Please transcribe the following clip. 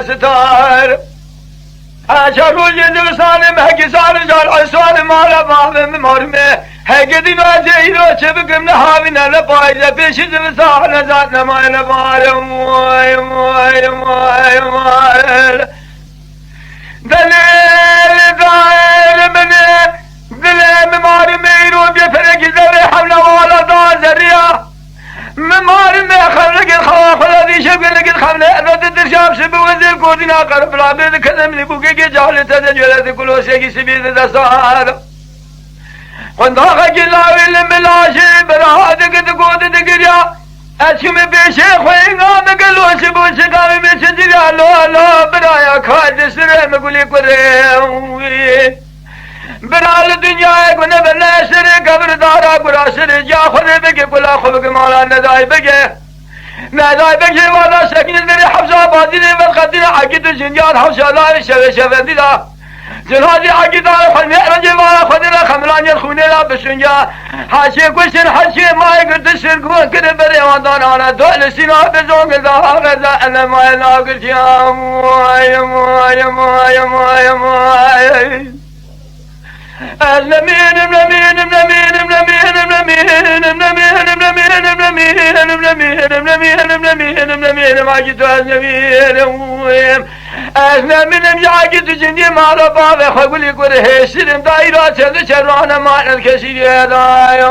ستار عشروا Jindal Salem هكي Salem جال عصوان مالا بابم مرمي هكي دي ناجيرو شبكم نهابنا لبايزة في شدل صالة ذاتنا ما ينبار موي موي موي موي دليل دائر مني دليل ممار ميرو بيفرق زري حمل والا دا زريا ممار ما خلق الخواف الذي شبك الخمل رد الشام شبه وزير كودنا قرب العبيد كلم لبوكي جعل تدجل كل شيء سبيل دسار ونداخل جلاوي الملاشي برهادك تقود تقريا أشم بشيخ وينغا مقلو شبو شقامي بشجريا لو لو برايا خالد سرم قولي قريم برال الدنيا يكون بلا شري قبر دارا قرا شري جا خذ بك كلا خلق مالا نداي بك نداي بك ولا سكين دري حفظة بادين بالقدر عقد الجنيات حفظة لا شف شف دلا جنادي عقد على خلني رجل ولا خدنا خملان يخوني لا بسنجا حاشي كوشن حاشي ما يقدر تسرقون كده بري وضان على دول سنا بزوج ذا أنا ما ناقش يا موي موي موي موي موي النمين النمين النمين النمين النمين النمين النمين النمين النمين النمين النمين النمين ما جد النمين النمين جاكد جندي ما ربا خقولي قره سلم دايرات هذا شرانا ما الكثير هذا يا